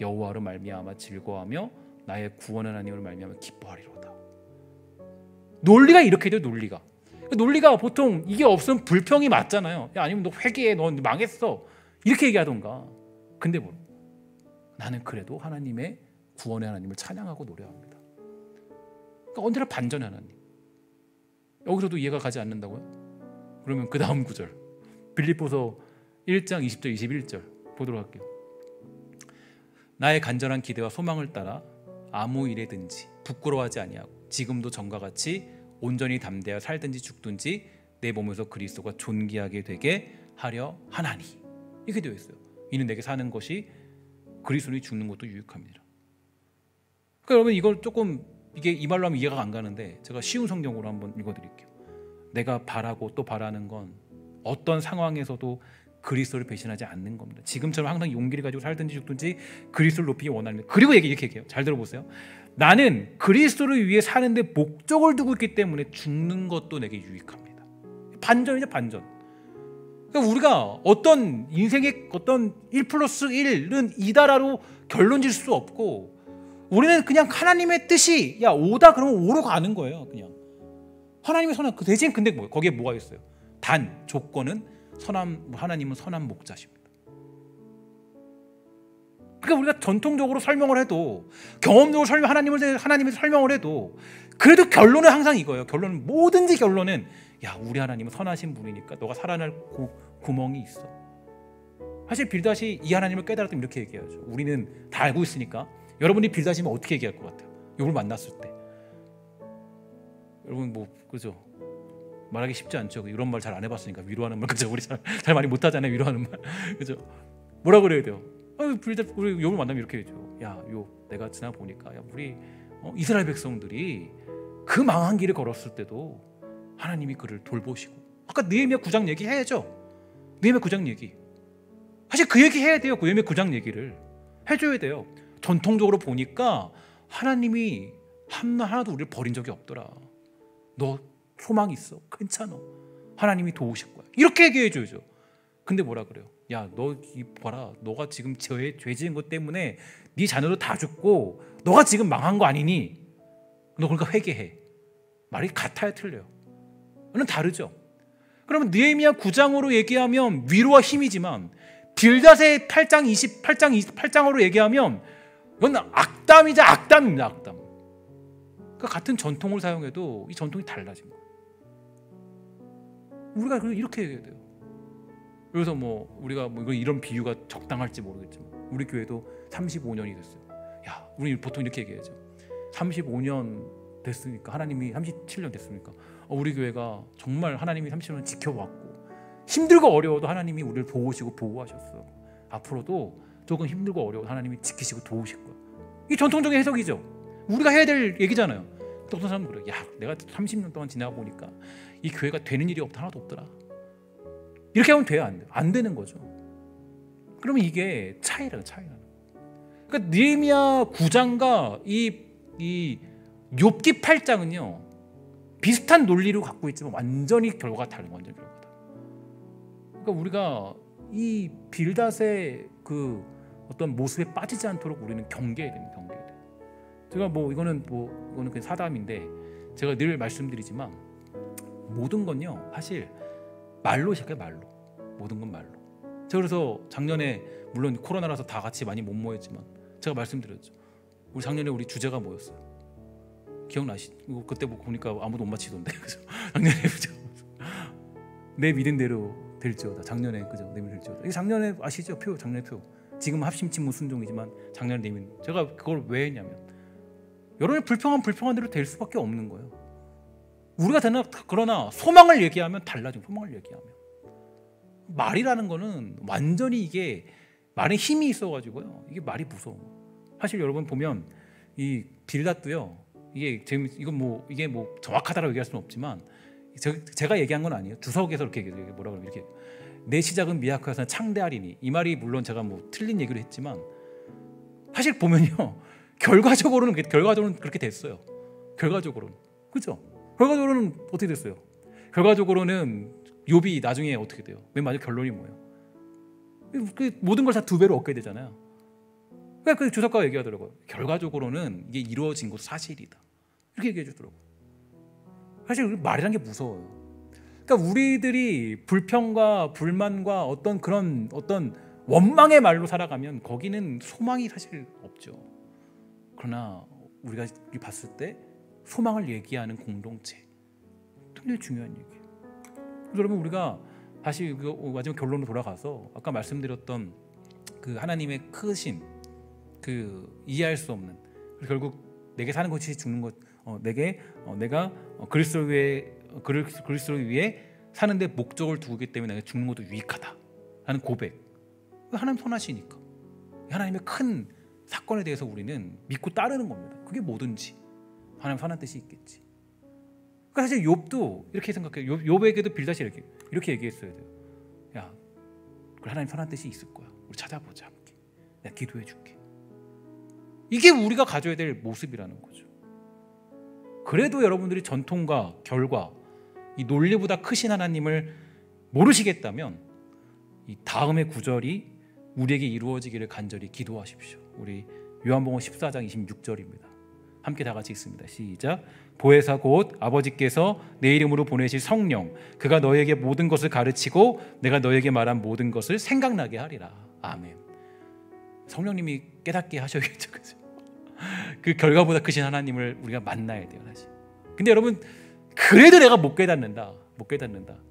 여호와로 말미암아 즐거워하며 나의 구원 하나님으로 말미암아 기뻐하리로다. 논리가 이렇게 돼요. 논리가 보통 이게 없으면 불평이 맞잖아요. 야, 아니면 너 회개해, 너 망했어, 이렇게 얘기하던가. 근데 뭐 나는 그래도 하나님의 구원의 하나님을 찬양하고 노래합니다. 그러니까 언제나 반전의 하나님. 여기서도 이해가 가지 않는다고요? 그러면 그 다음 구절, 빌립보서 1장 20절 21절 보도록 할게요. 나의 간절한 기대와 소망을 따라 아무 일에든지 부끄러워하지 아니하고 지금도 전과 같이 온전히 담대하여 살든지 죽든지 내 몸에서 그리스도가 존귀하게 되게 하려 하나니. 이렇게 되어 있어요. 이는 내게 사는 것이 그리스도니 죽는 것도 유익함이라. 그러니까 여러분 이걸 조금 이게 이 말로 하면 이해가 안 가는데 제가 쉬운 성경으로 한번 읽어드릴게요. 내가 바라고 또 바라는 건 어떤 상황에서도 그리스도를 배신하지 않는 겁니다. 지금처럼 항상 용기를 가지고 살든지 죽든지 그리스도를 높이기 원합니다. 그리고 이렇게 얘기해요. 잘 들어보세요. 나는 그리스도를 위해 사는데 목적을 두고 있기 때문에 죽는 것도 내게 유익합니다. 반전이죠, 반전. 그러니까 우리가 어떤 인생의 어떤 1+1은 2다라로 결론 질 수 없고, 우리는 그냥 하나님의 뜻이 야 5다 그러면 5로 가는 거예요. 그냥 하나님의 선한 그 대신 근데 뭐 거기에 뭐가 있어요? 단 조건은 하나님은 선한 목자십니다. 그러니까 우리가 전통적으로 설명을 해도, 경험적으로 하나님을 설명을 해도, 그래도 결론은 항상 이거예요. 결론은 뭐든지 결론은 야 우리 하나님은 선하신 분이니까 너가 살아날 구멍이 있어. 사실 빌닷이 이 하나님을 깨달았다면 이렇게 얘기하죠. 우리는 다 알고 있으니까. 여러분이 빌닷이면 어떻게 얘기할 것 같아요? 욥을 만났을 때 여러분 뭐 그죠? 말하기 쉽지 않죠. 이런 말 잘 안 해봤으니까. 위로하는 말 그죠? 우리 잘 많이 못하잖아요. 위로하는 말 그죠? 뭐라 그래야 돼요? 빌닷 우리 욥을 만나면 이렇게 해줘. 야 욥, 내가 지나 보니까 야 우리 이스라엘 백성들이 그 망한 길을 걸었을 때도 하나님이 그를 돌보시고, 아까 느헤미야 9장 얘기 해야죠. 느헤미야 9장 얘기 사실 그 얘기 해야 돼요. 느헤미야 9장 얘기를 해줘야 돼요. 전통적으로 보니까 하나님이 하나도 우리를 버린 적이 없더라. 너 소망 있어. 괜찮아. 하나님이 도우실 거야. 이렇게 얘기해줘야죠. 근데 뭐라 그래요? 야, 너 봐라. 너가 지금 죄 지은 것 때문에 네 자녀도 다 죽고 너가 지금 망한 거 아니니? 너 그러니까 회개해. 말이 같아요, 틀려요? 이건 다르죠. 그러면 느헤미야 9장으로 얘기하면 위로와 힘이지만, 빌닷의 8장으로 얘기하면 이건 악담이자 악담입니다. 악담. 그러니까 같은 전통을 사용해도 이 전통이 달라진 거예요. 우리가 이렇게 얘기해야 돼요. 그래서 뭐 우리가 뭐 이런 비유가 적당할지 모르겠지만 우리 교회도 35년이 됐어요. 야, 우리 보통 이렇게 얘기하죠. 35년 됐으니까, 하나님이 37년 됐으니까 우리 교회가 정말 하나님이 37년 지켜왔고 힘들고 어려워도 하나님이 우리를 보호시고 보호하셨어. 앞으로도 조금 힘들고 어려워도 하나님이 지키시고 도우실 거야. 이게 전통적인 해석이죠. 우리가 해야 될 얘기잖아요. 또 어떤 사람은 그래. 야, 내가 30년 동안 지나가 보니까 이 교회가 되는 일이 하나도 없더라. 이렇게 하면 돼요? 안 돼요? 안 되는 거죠. 그러면 이게 차이라는 거예요. 그러니까 느헤미야 9장과 이 욥기 8장은요 비슷한 논리로 갖고 있지만 완전히 결과가 다른 거예요. 완전히 결과가 다른. 그러니까 우리가 이 빌닷의 그 어떤 모습에 빠지지 않도록 우리는 경계해야 됩니다. 경계해야 돼요. 제가 이거는 그냥 사담인데, 제가 늘 말씀드리지만 모든 건요 사실 말로 시작해요. 말로. 모든 건 말로. 제가 그래서 작년에 물론 코로나라서 다 같이 많이 못 모였지만 제가 말씀드렸죠. 우리 작년에 우리 주제가 뭐였어요? 기억나시죠? 그때 보니까 아무도 못 맞히던데. 그죠? 작년에 그죠? 내 믿은 대로 될지어다. 작년에 그죠? 내 믿은 될지어다. 이게 작년에 아시죠? 표 작년에 표. 지금 합심침문 순종이지만 작년에 내 믿은. 제가 그걸 왜 했냐면 여러분이 불평한 대로 될 수밖에 없는 거예요. 우리가 그러나 소망을 얘기하면 달라져. 소망을 얘기하면 말이라는 거는 완전히 이게 말에 힘이 있어가지고요. 이게 말이 무서워. 사실 여러분 보면 이 빌닷도요. 이게 정확하다라고 얘기할 수는 없지만 제가 얘기한 건 아니에요. 주석에서 이렇게 얘기해요. 뭐라 그러면 이렇게 내 시작은 미약하여서 창대하리니. 이 말이 물론 제가 틀린 얘기를 했지만 사실 보면요. 결과적으로는 그렇게 됐어요. 결과적으로는. 그죠? 결과적으로는 어떻게 됐어요? 결과적으로는 욥이 나중에 어떻게 돼요? 맨 마지막 결론이 뭐예요? 모든 걸 다 2배로 얻게 되잖아요. 그러니까 그 주석가가 얘기하더라고요. 결과적으로는 이게 이루어진 것도 사실이다. 이렇게 얘기해 주더라고요. 사실 말이란 게 무서워요. 그러니까 우리들이 불평과 불만과 어떤 원망의 말로 살아가면 거기는 소망이 사실 없죠. 그러나 우리가 봤을 때 소망을 얘기하는 공동체, 굉장히 중요한 얘기예요. 여러분, 우리가 다시 마지막 결론으로 돌아가서 아까 말씀드렸던 그 하나님의 크신 그 이해할 수 없는, 결국 내게 사는 것이 죽는 것, 내가 그리스도를 위해 사는데 목적을 두고 있기 때문에 내가 죽는 것도 유익하다 하는 고백. 하나님 선하시니까 하나님의 큰 사건에 대해서 우리는 믿고 따르는 겁니다. 그게 뭐든지 하나님 선한 뜻이 있겠지. 그러니까 사실 욥도 이렇게 생각해요. 욥에게도 빌닷이 이렇게 얘기했어야 돼요. 야, 하나님 선한 뜻이 있을 거야. 우리 찾아보자 함께. 내가 기도해 줄게. 이게 우리가 가져야 될 모습이라는 거죠. 그래도 여러분들이 전통과 결과, 이 논리보다 크신 하나님을 모르시겠다면 이 다음의 구절이 우리에게 이루어지기를 간절히 기도하십시오. 우리 요한복음 14장 26절입니다. 함께 다 같이 읽습니다. 시작. 보혜사 곧 아버지께서 내 이름으로 보내실 성령 그가 너에게 모든 것을 가르치고 내가 너에게 말한 모든 것을 생각나게 하리라. 아멘. 성령님이 깨닫게 하셔야겠죠. 그죠? 그 결과보다 크신 하나님을 우리가 만나야 돼요. 사실. 근데 여러분 그래도 내가 못 깨닫는다.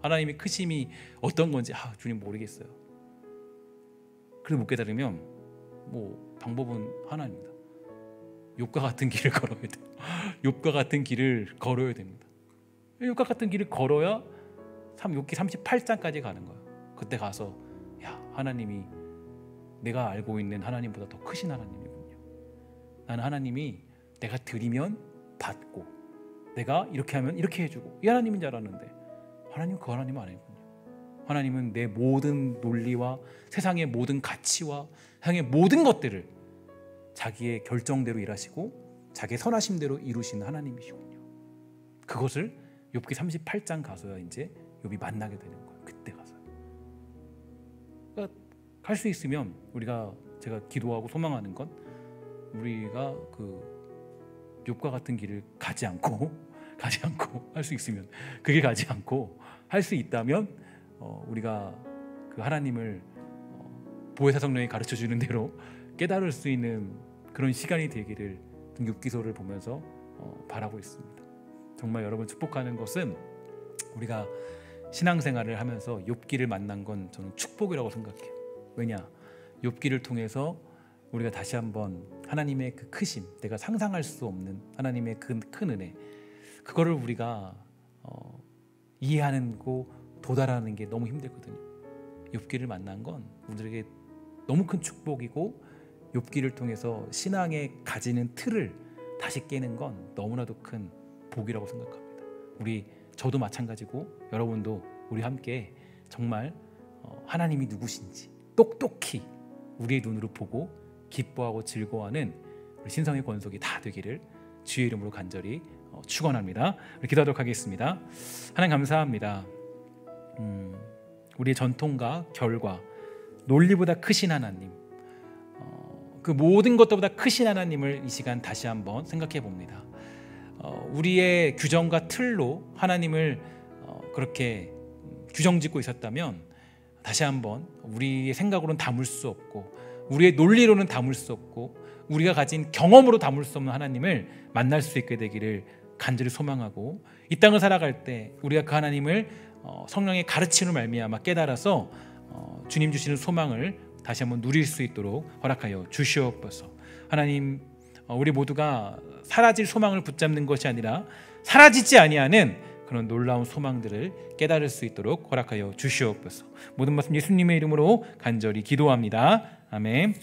하나님의 크심이 어떤 건지 주님 모르겠어요. 그래도 못 깨달으면 뭐 방법은 하나입니다. 욥과 같은 길을 걸어야 돼요. 욥과 같은 길을 걸어야 됩니다. 욥과 같은 길을 걸어야 욥기 38장까지 가는 거예요. 그때 가서 하나님이 내가 알고 있는 하나님보다 더 크신 하나님이군요. 나는 하나님이 내가 드리면 받고 내가 이렇게 하면 이렇게 해주고 이 하나님인 줄 알았는데 하나님은 그 하나님은 아니군요. 하나님은 내 모든 논리와 세상의 모든 가치와 세상의 모든 것들을 자기의 결정대로 일하시고 자기의 선하심대로 이루시는 하나님이시군요. 그것을 욥기 38장 가서야 이제 욥이 만나게 되는 거예요. 그때 가서. 그러니까 할 수 있으면 제가 기도하고 소망하는 건 우리가 그 욥과 같은 길을 가지 않고 할 수 있으면 그 길 가지 않고 할 수 있다면 우리가 그 하나님을 보혜사 성령이 가르쳐 주는 대로 깨달을 수 있는 그런 시간이 되기를 욥기서를 보면서 바라고 있습니다. 정말 여러분 축복하는 것은 우리가 신앙생활을 하면서 욥기를 만난 건 저는 축복이라고 생각해요. 왜냐? 욥기를 통해서 우리가 다시 한번 하나님의 그 크심, 내가 상상할 수 없는 하나님의 그 큰 은혜, 그거를 우리가 이해하는 거 도달하는 게 너무 힘들거든요. 욥기를 만난 건 우리에게 너무 큰 축복이고 욥기를 통해서 신앙에 가지는 틀을 다시 깨는 건 너무나도 큰 복이라고 생각합니다. 저도 마찬가지고 여러분도 우리 함께 정말 하나님이 누구신지 똑똑히 우리의 눈으로 보고 기뻐하고 즐거워하는 우리 신성의 권속이 다 되기를 주의 이름으로 간절히 축원합니다. 우리 기도하도록 하겠습니다. 하나님 감사합니다. 우리의 전통과 결과, 논리보다 크신 하나님, 그 모든 것보다 크신 하나님을 이 시간 다시 한번 생각해 봅니다. 우리의 규정과 틀로 하나님을 그렇게 규정짓고 있었다면 다시 한번 우리의 생각으로는 담을 수 없고 우리의 논리로는 담을 수 없고 우리가 가진 경험으로 담을 수 없는 하나님을 만날 수 있게 되기를 간절히 소망하고 이 땅을 살아갈 때 우리가 그 하나님을 성령의 가르침으로 말미암아 깨달아서 주님 주시는 소망을 다시 한번 누릴 수 있도록 허락하여 주시옵소서. 하나님, 우리 모두가 사라질 소망을 붙잡는 것이 아니라 사라지지 아니하는 그런 놀라운 소망들을 깨달을 수 있도록 허락하여 주시옵소서. 모든 말씀 예수님의 이름으로 간절히 기도합니다. 아멘.